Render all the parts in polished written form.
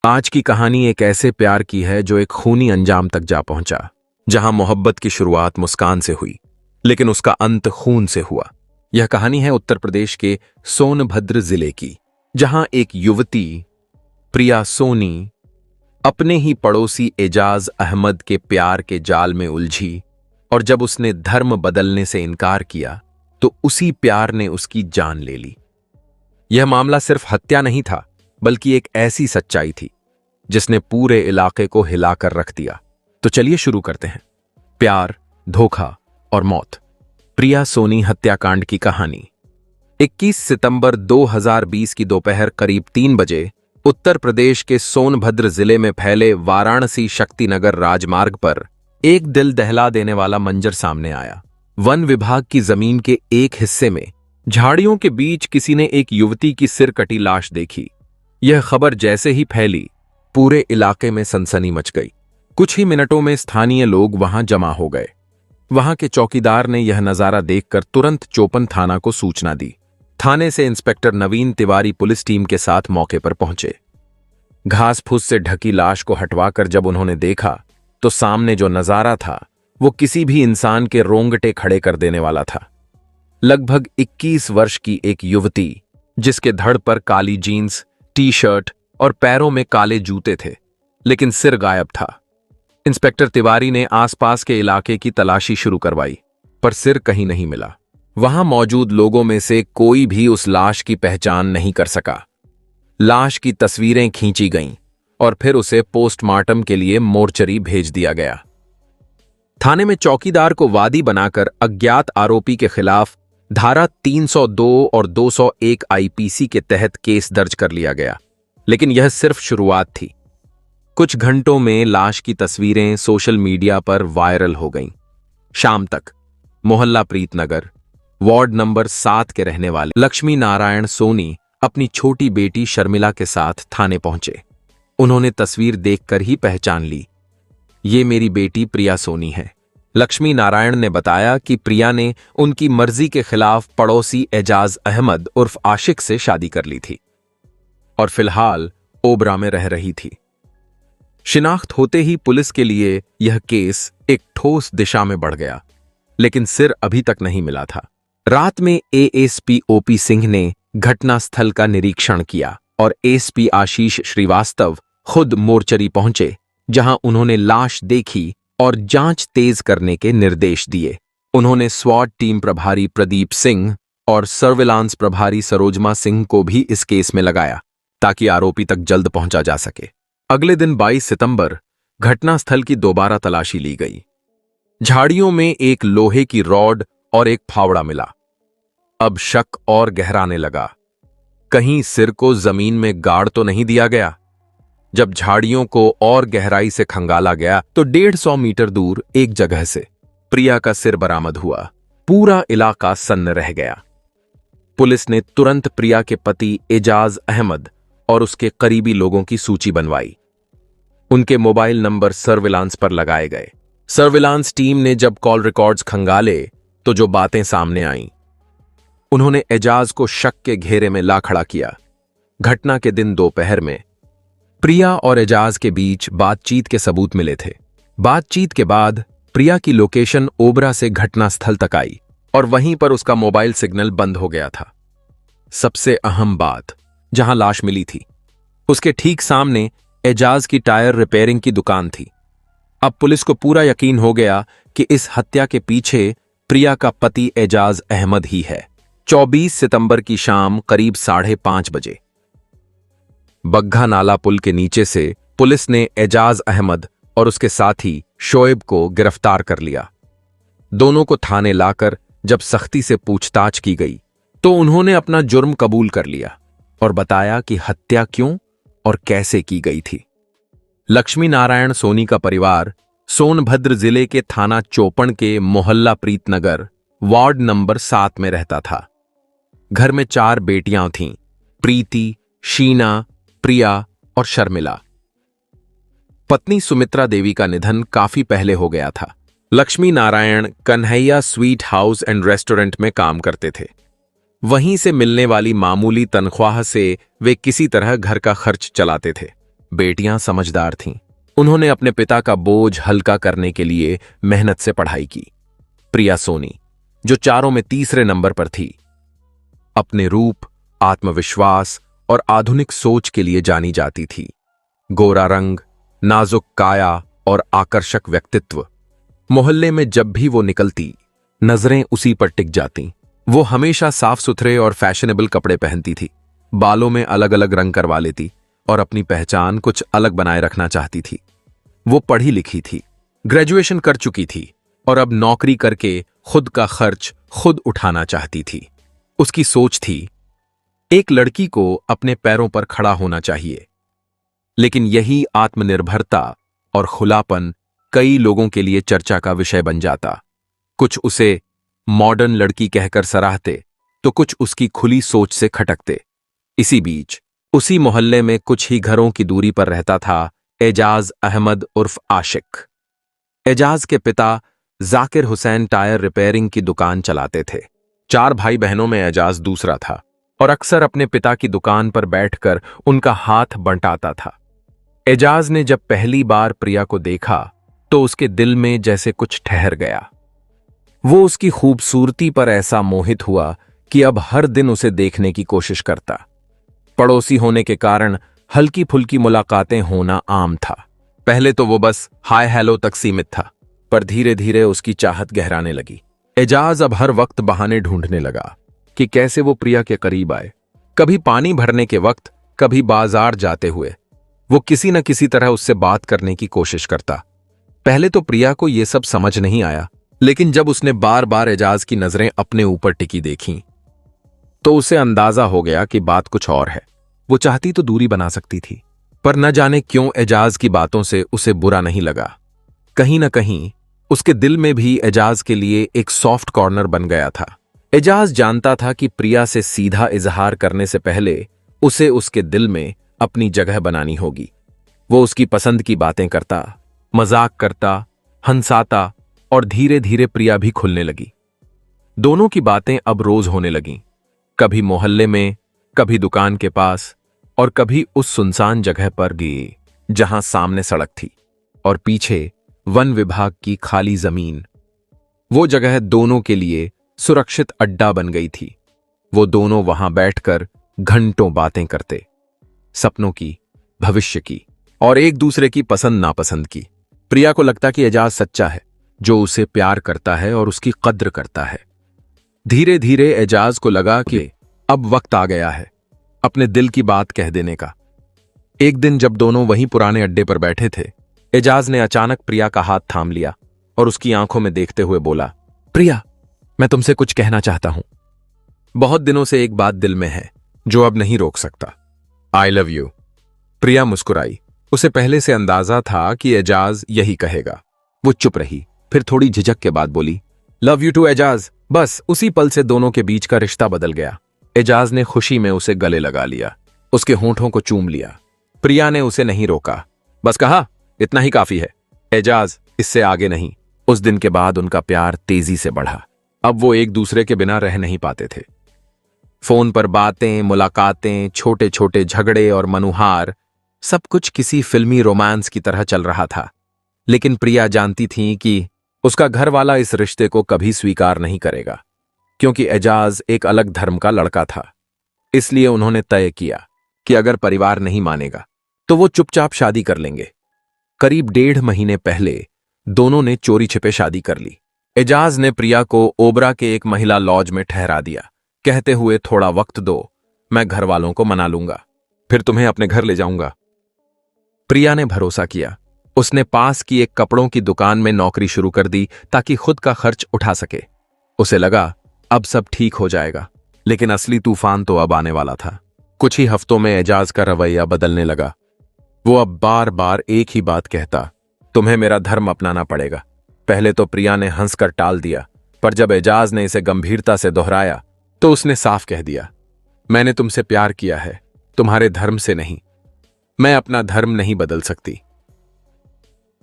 आज की कहानी एक ऐसे प्यार की है जो एक खूनी अंजाम तक जा पहुंचा, जहां मोहब्बत की शुरुआत मुस्कान से हुई, लेकिन उसका अंत खून से हुआ। यह कहानी है उत्तर प्रदेश के सोनभद्र जिले की, जहां एक युवती प्रिया सोनी अपने ही पड़ोसी एजाज अहमद के प्यार के जाल में उलझी, और जब उसने धर्म बदलने से इनकार किया तो उसी प्यार ने उसकी जान ले ली। यह मामला सिर्फ हत्या नहीं था, बल्कि एक ऐसी सच्चाई थी जिसने पूरे इलाके को हिलाकर रख दिया। तो चलिए शुरू करते हैं। प्यार, धोखा और मौत। प्रिया सोनी हत्याकांड की कहानी। 21 सितंबर 2020 की दोपहर करीब 3 बजे उत्तर प्रदेश के सोनभद्र जिले में फैले वाराणसी शक्तिनगर राजमार्ग पर एक दिल दहला देने वाला मंजर सामने आया। वन विभाग की जमीन के एक हिस्से में झाड़ियों के बीच किसी ने एक युवती की सिर कटी लाश देखी। यह खबर जैसे ही फैली, पूरे इलाके में सनसनी मच गई। कुछ ही मिनटों में स्थानीय लोग वहां जमा हो गए। वहां के चौकीदार ने यह नजारा देखकर तुरंत चोपन थाना को सूचना दी। थाने से इंस्पेक्टर नवीन तिवारी पुलिस टीम के साथ मौके पर पहुंचे। घास फूस से ढकी लाश को हटवाकर जब उन्होंने देखा तो सामने जो नजारा था वो किसी भी इंसान के रोंगटे खड़े कर देने वाला था। लगभग 21 वर्ष की एक युवती, जिसके धड़ पर काली जीन्स, टी शर्ट और पैरों में काले जूते थे, लेकिन सिर गायब था। इंस्पेक्टर तिवारी ने आसपास के इलाके की तलाशी शुरू करवाई, पर सिर कहीं नहीं मिला। वहां मौजूद लोगों में से कोई भी उस लाश की पहचान नहीं कर सका। लाश की तस्वीरें खींची गईं और फिर उसे पोस्टमार्टम के लिए मोर्चरी भेज दिया गया। थाने में चौकीदार को वादी बनाकर अज्ञात आरोपी के खिलाफ धारा 302 और 201 आईपीसी के तहत केस दर्ज कर लिया गया। लेकिन यह सिर्फ शुरुआत थी। कुछ घंटों में लाश की तस्वीरें सोशल मीडिया पर वायरल हो गईं। शाम तक मोहल्ला प्रीतनगर, वार्ड नंबर 7 के रहने वाले लक्ष्मी नारायण सोनी अपनी छोटी बेटी शर्मिला के साथ थाने पहुंचे। उन्होंने तस्वीर देखकर ही पहचान ली, ये मेरी बेटी प्रिया सोनी है। लक्ष्मी नारायण ने बताया कि प्रिया ने उनकी मर्जी के खिलाफ पड़ोसी एजाज अहमद उर्फ आशिक से शादी कर ली थी और फिलहाल ओबरा में रह रही थी। शिनाख्त होते ही पुलिस के लिए यह केस एक ठोस दिशा में बढ़ गया, लेकिन सिर अभी तक नहीं मिला था। रात में एएसपी ओपी सिंह ने घटनास्थल का निरीक्षण किया और एसपी आशीष श्रीवास्तव खुद मोर्चरी पहुंचे, जहां उन्होंने लाश देखी और जांच तेज करने के निर्देश दिए। उन्होंने स्वाट टीम प्रभारी प्रदीप सिंह और सर्विलांस प्रभारी सरोजमा सिंह को भी इस केस में लगाया, ताकि आरोपी तक जल्द पहुंचा जा सके। अगले दिन 22 सितंबर घटनास्थल की दोबारा तलाशी ली गई। झाड़ियों में एक लोहे की रॉड और एक फावड़ा मिला। अब शक और गहराने लगा। कहीं सिर को जमीन में गाड़ तो नहीं दिया गया? जब झाड़ियों को और गहराई से खंगाला गया तो 150 मीटर दूर एक जगह से प्रिया का सिर बरामद हुआ। पूरा इलाका सन्न रह गया। पुलिस ने तुरंत प्रिया के पति एजाज अहमद और उसके करीबी लोगों की सूची बनवाई। उनके मोबाइल नंबर सर्विलांस पर लगाए गए। सर्विलांस टीम ने जब कॉल रिकॉर्ड्स खंगाले तो जो बातें सामने आईं, उन्होंने एजाज को शक के घेरे में ला खड़ा किया। घटना के दिन दोपहर में प्रिया और एजाज के बीच बातचीत के सबूत मिले थे। बातचीत के बाद प्रिया की लोकेशन ओबरा से घटनास्थल तक आई और वहीं पर उसका मोबाइल सिग्नल बंद हो गया था। सबसे अहम बात, जहां लाश मिली थी उसके ठीक सामने एजाज की टायर रिपेयरिंग की दुकान थी। अब पुलिस को पूरा यकीन हो गया कि इस हत्या के पीछे प्रिया का पति एजाज अहमद ही है। 24 सितंबर की शाम करीब 5:30 बजे बग्घा नाला पुल के नीचे से पुलिस ने एजाज अहमद और उसके साथी शोएब को गिरफ्तार कर लिया। दोनों को थाने लाकर जब सख्ती से पूछताछ की गई तो उन्होंने अपना जुर्म कबूल कर लिया और बताया कि हत्या क्यों और कैसे की गई थी। लक्ष्मी नारायण सोनी का परिवार सोनभद्र जिले के थाना चोपन के मोहल्ला प्रीतनगर, वार्ड नंबर 7 में रहता था। घर में 4 बेटियां थीं, प्रीति, शीना, प्रिया और शर्मिला। पत्नी सुमित्रा देवी का निधन काफी पहले हो गया था। Lakshmi Narayan Kanhaiya sweet house and restaurant में काम करते थे। वहीं से मिलने वाली मामूली तनख्वाह से वे किसी तरह घर का खर्च चलाते थे। बेटियां समझदार थीं। उन्होंने अपने पिता का बोझ हल्का करने के लिए मेहनत से पढ़ाई की। प्रिया सोनी, जो चारों में तीसरे नंबर पर थी, अपने रूप, आत्मविश्वास और आधुनिक सोच के लिए जानी जाती थी। गोरा रंग, नाजुक काया और आकर्षक व्यक्तित्व। मोहल्ले में जब भी वो निकलती, नजरें उसी पर टिक जातीं। वो हमेशा साफ सुथरे और फैशनेबल कपड़े पहनती थी, बालों में अलग अलग रंग करवा लेती और अपनी पहचान कुछ अलग बनाए रखना चाहती थी। वो पढ़ी लिखी थी, ग्रेजुएशन कर चुकी थी और अब नौकरी करके खुद का खर्च खुद उठाना चाहती थी। उसकी सोच थी, एक लड़की को अपने पैरों पर खड़ा होना चाहिए। लेकिन यही आत्मनिर्भरता और खुलापन कई लोगों के लिए चर्चा का विषय बन जाता। कुछ उसे मॉडर्न लड़की कहकर सराहते, तो कुछ उसकी खुली सोच से खटकते। इसी बीच उसी मोहल्ले में कुछ ही घरों की दूरी पर रहता था एजाज अहमद उर्फ आशिक। एजाज के पिता जाकिर हुसैन टायर रिपेयरिंग की दुकान चलाते थे। 4 भाई बहनों में एजाज दूसरा था और अक्सर अपने पिता की दुकान पर बैठकर उनका हाथ बंटाता था। एजाज ने जब पहली बार प्रिया को देखा तो उसके दिल में जैसे कुछ ठहर गया। वो उसकी खूबसूरती पर ऐसा मोहित हुआ कि अब हर दिन उसे देखने की कोशिश करता। पड़ोसी होने के कारण हल्की फुल्की मुलाकातें होना आम था। पहले तो वो बस हाय हेलो तक सीमित था, पर धीरे धीरे उसकी चाहत गहराने लगी। एजाज अब हर वक्त बहाने ढूंढने लगा कि कैसे वो प्रिया के करीब आए। कभी पानी भरने के वक्त, कभी बाजार जाते हुए वो किसी न किसी तरह उससे बात करने की कोशिश करता। पहले तो प्रिया को यह सब समझ नहीं आया, लेकिन जब उसने बार बार एजाज की नजरें अपने ऊपर टिकी देखीं, तो उसे अंदाजा हो गया कि बात कुछ और है। वो चाहती तो दूरी बना सकती थी, पर न जाने क्यों एजाज की बातों से उसे बुरा नहीं लगा। कहीं न कहीं उसके दिल में भी एजाज के लिए एक सॉफ्ट कॉर्नर बन गया था। एजाज जानता था कि प्रिया से सीधा इजहार करने से पहले उसे उसके दिल में अपनी जगह बनानी होगी। वो उसकी पसंद की बातें करता, मजाक करता, हंसाता और धीरे धीरे प्रिया भी खुलने लगी। दोनों की बातें अब रोज होने लगीं, कभी मोहल्ले में, कभी दुकान के पास और कभी उस सुनसान जगह पर गए जहां सामने सड़क थी और पीछे वन विभाग की खाली जमीन। वो जगह दोनों के लिए सुरक्षित अड्डा बन गई थी। वो दोनों वहां बैठकर घंटों बातें करते, सपनों की, भविष्य की और एक दूसरे की पसंद नापसंद की। प्रिया को लगता कि एजाज सच्चा है, जो उसे प्यार करता है और उसकी कद्र करता है। धीरे धीरे एजाज को लगा कि अब वक्त आ गया है अपने दिल की बात कह देने का। एक दिन जब दोनों वहीं पुराने अड्डे पर बैठे थे, एजाज ने अचानक प्रिया का हाथ थाम लिया और उसकी आंखों में देखते हुए बोला, प्रिया, मैं तुमसे कुछ कहना चाहता हूं। बहुत दिनों से एक बात दिल में है जो अब नहीं रोक सकता। I love you. प्रिया मुस्कुराई। उसे पहले से अंदाजा था कि एजाज यही कहेगा। वो चुप रही, फिर थोड़ी झिझक के बाद बोली, लव यू टू एजाज। बस उसी पल से दोनों के बीच का रिश्ता बदल गया। एजाज ने खुशी में उसे गले लगा लिया, उसके होंठों को चूम लिया। प्रिया ने उसे नहीं रोका, बस कहा, इतना ही काफी है एजाज, इससे आगे नहीं। उस दिन के बाद उनका प्यार तेजी से बढ़ा। अब वो एक दूसरे के बिना रह नहीं पाते थे। फोन पर बातें, मुलाकातें, छोटे छोटे झगड़े और मनुहार, सब कुछ किसी फिल्मी रोमांस की तरह चल रहा था। लेकिन प्रिया जानती थी कि उसका घर वाला इस रिश्ते को कभी स्वीकार नहीं करेगा, क्योंकि एजाज एक अलग धर्म का लड़का था। इसलिए उन्होंने तय किया कि अगर परिवार नहीं मानेगा तो वो चुपचाप शादी कर लेंगे। करीब 1.5 महीने पहले दोनों ने चोरी छिपे शादी कर ली। एजाज ने प्रिया को ओबरा के एक महिला लॉज में ठहरा दिया, कहते हुए, थोड़ा वक्त दो, मैं घर वालों को मना लूंगा, फिर तुम्हें अपने घर ले जाऊंगा। प्रिया ने भरोसा किया। उसने पास की एक कपड़ों की दुकान में नौकरी शुरू कर दी ताकि खुद का खर्च उठा सके। उसे लगा अब सब ठीक हो जाएगा, लेकिन असली तूफान तो अब आने वाला था। कुछ ही हफ्तों में एजाज का रवैया बदलने लगा। वो अब बार बार एक ही बात कहता, तुम्हें मेरा धर्म अपनाना पड़ेगा। पहले तो प्रिया ने हंसकर टाल दिया, पर जब एजाज ने इसे गंभीरता से दोहराया तो उसने साफ कह दिया, मैंने तुमसे प्यार किया है, तुम्हारे धर्म से नहीं। मैं अपना धर्म नहीं बदल सकती।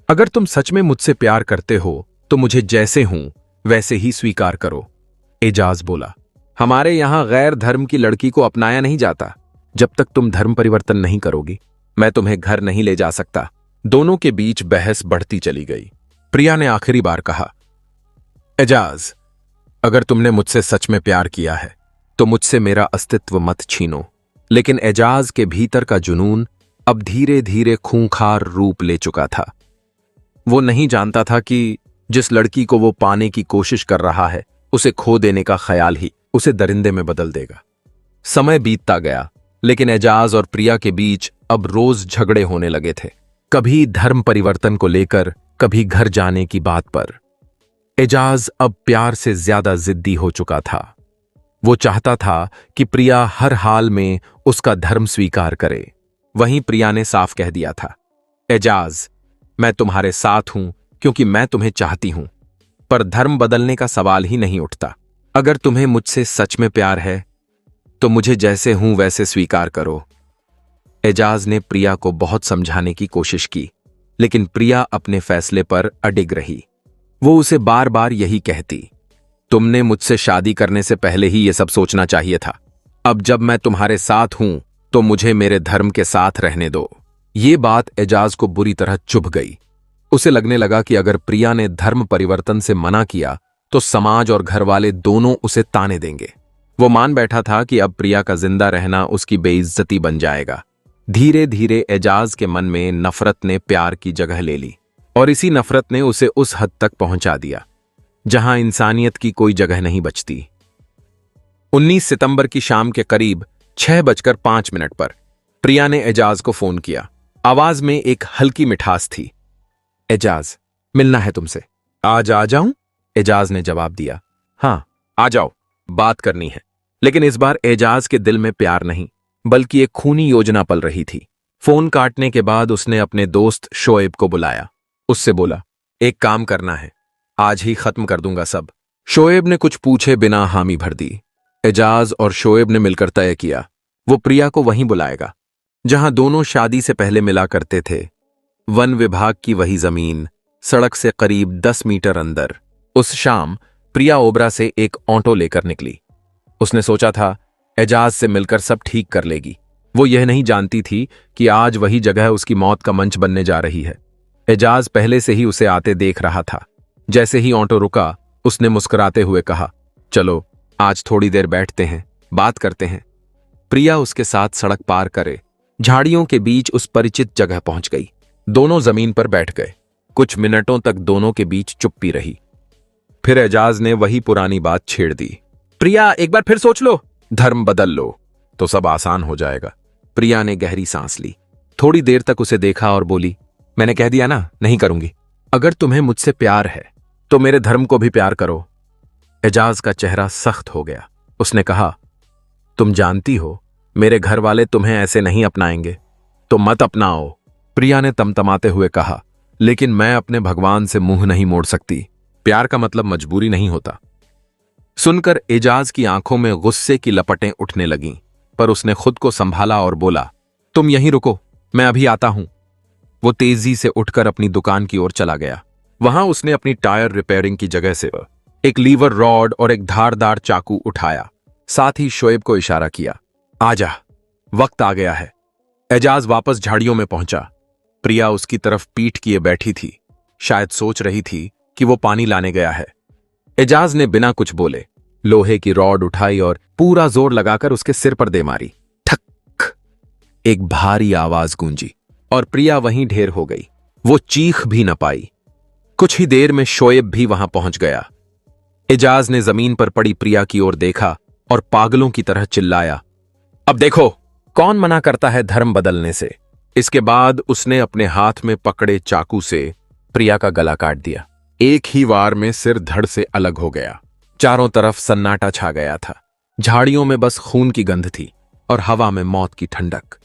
अगर तुम सच में मुझसे प्यार करते हो तो मुझे जैसे हूं वैसे ही स्वीकार करो। एजाज बोला, हमारे यहां गैर धर्म की लड़की को अपनाया नहीं जाता जब तक तुम धर्म परिवर्तन नहीं करोगी। मैं तुम्हें घर नहीं ले जा सकता। दोनों के बीच बहस बढ़ती चली गई। प्रिया ने आखिरी बार कहा, एजाज, अगर तुमने मुझसे सच में प्यार किया है तो मुझसे मेरा अस्तित्व मत छीनो। लेकिन एजाज के भीतर का जुनून अब धीरे धीरे खूंखार रूप ले चुका था। वो नहीं जानता था कि जिस लड़की को वो पाने की कोशिश कर रहा है, उसे खो देने का ख्याल ही उसे दरिंदे में बदल देगा। समय बीतता गया, लेकिन एजाज और प्रिया के बीच अब रोज झगड़े होने लगे थे। कभी धर्म परिवर्तन को लेकर, कभी घर जाने की बात पर। एजाज अब प्यार से ज्यादा जिद्दी हो चुका था। वो चाहता था कि प्रिया हर हाल में उसका धर्म स्वीकार करे। वहीं प्रिया ने साफ कह दिया था, एजाज, मैं तुम्हारे साथ हूं क्योंकि मैं तुम्हें चाहती हूं, पर धर्म बदलने का सवाल ही नहीं उठता। अगर तुम्हें मुझसे सच में प्यार है तो मुझे जैसे हूं वैसे स्वीकार करो। एजाज ने प्रिया को बहुत समझाने की कोशिश की, लेकिन प्रिया अपने फैसले पर अडिग रही। वो उसे बार बार यही कहती, तुमने मुझसे शादी करने से पहले ही यह सब सोचना चाहिए था। अब जब मैं तुम्हारे साथ हूं तो मुझे मेरे धर्म के साथ रहने दो। ये बात एजाज को बुरी तरह चुभ गई। उसे लगने लगा कि अगर प्रिया ने धर्म परिवर्तन से मना किया तो समाज और घरवाले दोनों उसे ताने देंगे। वो मान बैठा था कि अब प्रिया का जिंदा रहना उसकी बेइज्जती बन जाएगा। धीरे धीरे एजाज के मन में नफरत ने प्यार की जगह ले ली, और इसी नफरत ने उसे उस हद तक पहुंचा दिया जहां इंसानियत की कोई जगह नहीं बचती। 19 सितंबर की शाम के करीब 6:05 पर प्रिया ने एजाज को फोन किया। आवाज में एक हल्की मिठास थी। एजाज, मिलना है तुमसे। आज आ जाऊं? एजाज ने जवाब दिया। हां, आ जाओ, बात करनी है। लेकिन इस बार एजाज के दिल में प्यार नहीं, बल्कि एक खूनी योजना पल रही थी। फोन काटने के बाद उसने अपने दोस्त शोएब को बुलाया। उससे बोला, एक काम करना है, आज ही खत्म कर दूंगा सब। शोएब ने कुछ पूछे बिना हामी भर दी। एजाज और शोएब ने मिलकर तय किया, वो प्रिया को वहीं बुलाएगा जहां दोनों शादी से पहले मिला करते थे। वन विभाग की वही जमीन, सड़क से करीब 10 मीटर अंदर। उस शाम प्रिया ओबरा से एक ऑटो लेकर निकली। उसने सोचा था एजाज से मिलकर सब ठीक कर लेगी। वो यह नहीं जानती थी कि आज वही जगह उसकी मौत का मंच बनने जा रही है। एजाज पहले से ही उसे आते देख रहा था। जैसे ही ऑटो रुका, उसने मुस्कुराते हुए कहा, चलो आज थोड़ी देर बैठते हैं, बात करते हैं। प्रिया उसके साथ सड़क पार करे झाड़ियों के बीच उस परिचित जगह पहुंच गई। दोनों जमीन पर बैठ गए। कुछ मिनटों तक दोनों के बीच चुप्पी रही। फिर एजाज ने वही पुरानी बात छेड़ दी, प्रिया एक बार फिर सोच लो, धर्म बदल लो तो सब आसान हो जाएगा। प्रिया ने गहरी सांस ली, थोड़ी देर तक उसे देखा और बोली, मैंने कह दिया ना, नहीं करूंगी। अगर तुम्हें मुझसे प्यार है तो मेरे धर्म को भी प्यार करो। एजाज का चेहरा सख्त हो गया। उसने कहा, तुम जानती हो मेरे घर वाले तुम्हें ऐसे नहीं अपनाएंगे, तो मत अपनाओ। प्रिया ने तमतमाते हुए कहा, लेकिन मैं अपने भगवान से मुंह नहीं मोड़ सकती। प्यार का मतलब मजबूरी नहीं होता। सुनकर एजाज की आंखों में गुस्से की लपटें उठने लगीं, पर उसने खुद को संभाला और बोला, तुम यहीं रुको, मैं अभी आता हूं। वो तेजी से उठकर अपनी दुकान की ओर चला गया। वहां उसने अपनी टायर रिपेयरिंग की जगह से एक लीवर रॉड और एक धारदार चाकू उठाया। साथ ही शोएब को इशारा किया, आजा, वक्त आ गया है। एजाज वापस झाड़ियों में पहुंचा। प्रिया उसकी तरफ पीठ किए बैठी थी, शायद सोच रही थी कि वो पानी लाने गया है। एजाज ने बिना कुछ बोले लोहे की रॉड उठाई और पूरा जोर लगाकर उसके सिर पर दे मारी। ठक! एक भारी आवाज गूंजी और प्रिया वहीं ढेर हो गई। वो चीख भी न पाई। कुछ ही देर में शोएब भी वहां पहुंच गया। एजाज ने जमीन पर पड़ी प्रिया की ओर देखा और पागलों की तरह चिल्लाया, अब देखो कौन मना करता है धर्म बदलने से। इसके बाद उसने अपने हाथ में पकड़े चाकू से प्रिया का गला काट दिया। एक ही वार में सिर धड़ से अलग हो गया। चारों तरफ सन्नाटा छा गया था। झाड़ियों में बस खून की गंध थी और हवा में मौत की ठंडक।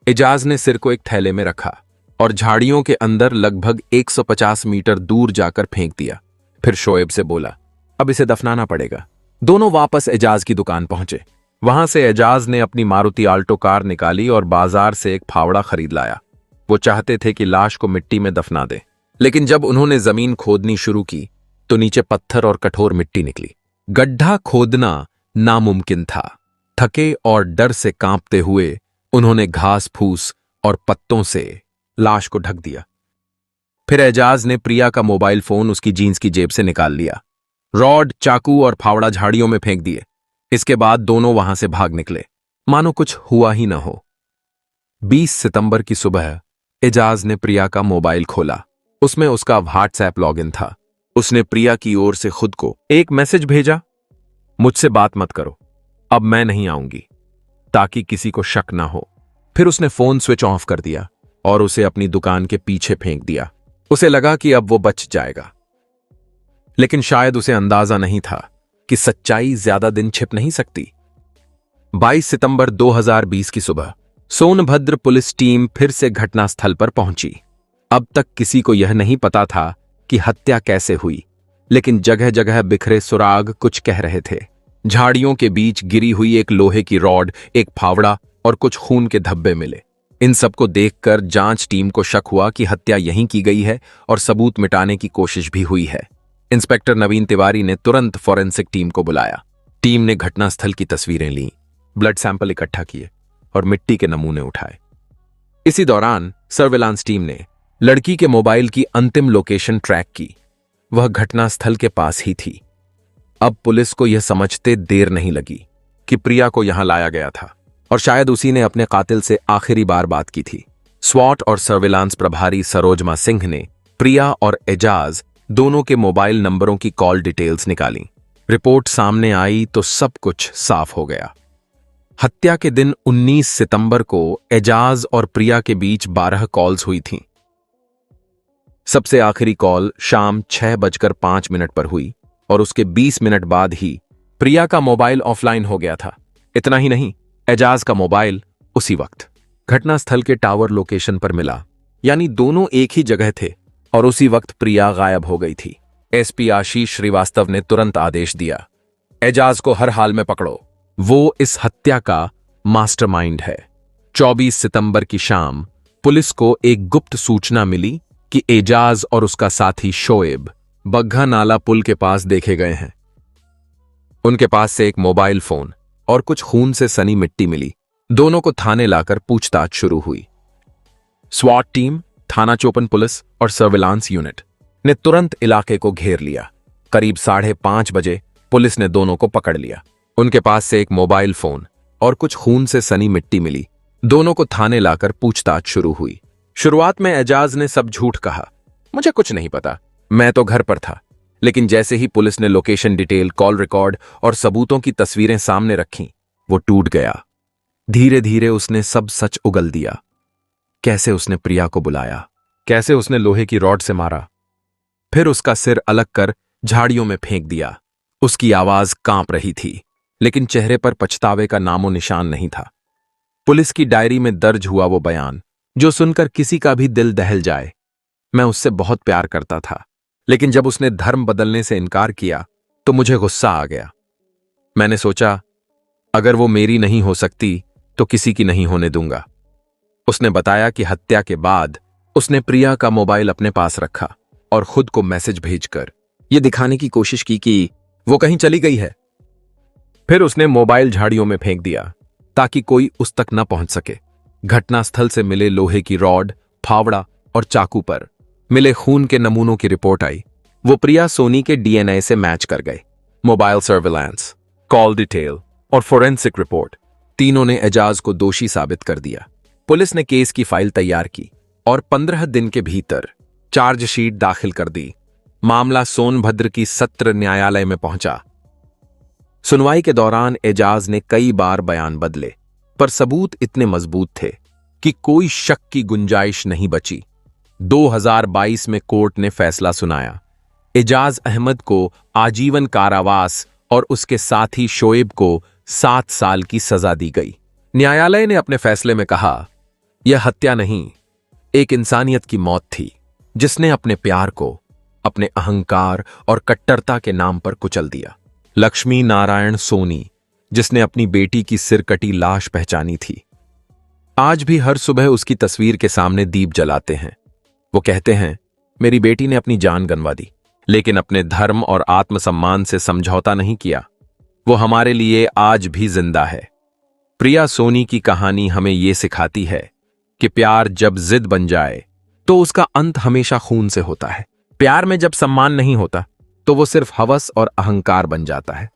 एजाज ने सिर को एक थैले में रखा और झाड़ियों के अंदर लगभग 150 मीटर दूर जाकर फेंक दिया। फिर शोएब से बोला, अब इसे दफनाना पड़ेगा। दोनों वापस एजाज की दुकान पहुंचे। वहां से एजाज ने अपनी मारुति आल्टो कार निकाली और बाजार से एक फावड़ा खरीद लाया। वो चाहते थे कि लाश को मिट्टी में दफना दे, लेकिन जब उन्होंने जमीन खोदनी शुरू की तो नीचे पत्थर और कठोर मिट्टी निकली। गड्ढा खोदना नामुमकिन था। थके और डर से कांपते हुए उन्होंने घास फूस और पत्तों से लाश को ढक दिया। फिर एजाज ने प्रिया का मोबाइल फोन उसकी जीन्स की जेब से निकाल लिया, रॉड, चाकू और फावड़ा झाड़ियों में फेंक दिए। इसके बाद दोनों वहां से भाग निकले, मानो कुछ हुआ ही न हो। 20 सितंबर की सुबह एजाज ने प्रिया का मोबाइल खोला। उसमें उसका व्हाट्सएप लॉगिन था। उसने प्रिया की ओर से खुद को एक मैसेज भेजा, मुझसे बात मत करो, अब मैं नहीं आऊंगी, ताकि किसी को शक ना हो। फिर उसने फोन स्विच ऑफ कर दिया और उसे अपनी दुकान के पीछे फेंक दिया। उसे लगा कि अब वो बच जाएगा, लेकिन शायद उसे अंदाजा नहीं था कि सच्चाई ज्यादा दिन छिप नहीं सकती। 22 सितंबर 2020 की सुबह सोनभद्र पुलिस टीम फिर से घटनास्थल पर पहुंची। अब तक किसी को यह नहीं पता था कि हत्या कैसे हुई, लेकिन जगह जगह बिखरे सुराग कुछ कह रहे थे। झाड़ियों के बीच गिरी हुई एक लोहे की रॉड, एक फावड़ा और कुछ खून के धब्बे मिले। इन सबको देखकर जांच टीम को शक हुआ कि हत्या यहीं की गई है और सबूत मिटाने की कोशिश भी हुई है। इंस्पेक्टर नवीन तिवारी ने तुरंत फॉरेंसिक टीम को बुलाया। टीम ने घटनास्थल की तस्वीरें लीं, ब्लड सैंपल इकट्ठा किए और मिट्टी के नमूने उठाए। इसी दौरान सर्विलांस टीम ने लड़की के मोबाइल की अंतिम लोकेशन ट्रैक की। वह घटनास्थल के पास ही थी। अब पुलिस को यह समझते देर नहीं लगी कि प्रिया को यहां लाया गया था और शायद उसी ने अपने कातिल से आखिरी बार बात की थी। स्वॉट और सर्विलांस प्रभारी सरोजमा सिंह ने प्रिया और एजाज दोनों के मोबाइल नंबरों की कॉल डिटेल्स निकाली। रिपोर्ट सामने आई तो सब कुछ साफ हो गया। हत्या के दिन 19 सितंबर को एजाज और प्रिया के बीच 12 कॉल्स हुई थीं। सबसे आखिरी कॉल शाम 6:05 पर हुई और उसके 20 मिनट बाद ही प्रिया का मोबाइल ऑफलाइन हो गया था। इतना ही नहीं, एजाज का मोबाइल उसी वक्त घटनास्थल के टावर लोकेशन पर मिला, यानी दोनों एक ही जगह थे और उसी वक्त प्रिया गायब हो गई थी। एसपी आशीष श्रीवास्तव ने तुरंत आदेश दिया, एजाज को हर हाल में पकड़ो, वो इस हत्या का मास्टरमाइंड है। 24 सितंबर की शाम पुलिस को एक गुप्त सूचना मिली कि एजाज और उसका साथी शोएब बग्घा नाला पुल के पास देखे गए हैं। उनके पास से एक मोबाइल फोन और कुछ खून से सनी मिट्टी मिली। दोनों को थाने लाकर पूछताछ शुरू हुई। स्वॉट टीम, थाना चोपन पुलिस और सर्विलांस यूनिट ने तुरंत इलाके को घेर लिया। करीब 5:30 बजे पुलिस ने दोनों को पकड़ लिया। उनके पास से एक मोबाइल फोन और कुछ खून से सनी मिट्टी मिली। दोनों को थाने लाकर पूछताछ शुरू हुई। शुरुआत में एजाज ने सब झूठ कहा, मुझे कुछ नहीं पता, मैं तो घर पर था। लेकिन जैसे ही पुलिस ने लोकेशन डिटेल, कॉल रिकॉर्ड और सबूतों की तस्वीरें सामने रखीं, वो टूट गया। धीरे धीरे उसने सब सच उगल दिया। कैसे उसने प्रिया को बुलाया, कैसे उसने लोहे की रॉड से मारा, फिर उसका सिर अलग कर झाड़ियों में फेंक दिया। उसकी आवाज कांप रही थी, लेकिन चेहरे पर पछतावे का नामो निशान नहीं था। पुलिस की डायरी में दर्ज हुआ वो बयान जो सुनकर किसी का भी दिल दहल जाए। मैं उससे बहुत प्यार करता था, लेकिन जब उसने धर्म बदलने से इनकार किया तो मुझे गुस्सा आ गया। मैंने सोचा, अगर वो मेरी नहीं हो सकती तो किसी की नहीं होने दूंगा। उसने बताया कि हत्या के बाद उसने प्रिया का मोबाइल अपने पास रखा और खुद को मैसेज भेजकर यह दिखाने की कोशिश की कि वो कहीं चली गई है। फिर उसने मोबाइल झाड़ियों में फेंक दिया ताकि कोई उस तक न पहुंच सके। घटनास्थल से मिले लोहे की रॉड, फावड़ा और चाकू पर मिले खून के नमूनों की रिपोर्ट आई। वो प्रिया सोनी के डीएनए से मैच कर गए। मोबाइल सर्विलांस, कॉल डिटेल और फोरेंसिक रिपोर्ट तीनों ने एजाज को दोषी साबित कर दिया। पुलिस ने केस की फाइल तैयार की और 15 दिन के भीतर चार्जशीट दाखिल कर दी। मामला सोनभद्र की सत्र न्यायालय में पहुंचा। सुनवाई के दौरान एजाज ने कई बार बयान बदले, पर सबूत इतने मजबूत थे कि कोई शक की गुंजाइश नहीं बची। 2022 में कोर्ट ने फैसला सुनाया। एजाज अहमद को आजीवन कारावास और उसके साथी शोएब को 7 साल की सजा दी गई। न्यायालय ने अपने फैसले में कहा, यह हत्या नहीं, एक इंसानियत की मौत थी जिसने अपने प्यार को अपने अहंकार और कट्टरता के नाम पर कुचल दिया। लक्ष्मी नारायण सोनी, जिसने अपनी बेटी की सिरकटी लाश पहचानी थी, आज भी हर सुबह उसकी तस्वीर के सामने दीप जलाते हैं। वो कहते हैं, मेरी बेटी ने अपनी जान गंवा दी, लेकिन अपने धर्म और आत्मसम्मान से समझौता नहीं किया। वो हमारे लिए आज भी जिंदा है। प्रिया सोनी की कहानी हमें ये सिखाती है कि प्यार जब जिद बन जाए तो उसका अंत हमेशा खून से होता है। प्यार में जब सम्मान नहीं होता तो वो सिर्फ हवस और अहंकार बन जाता है।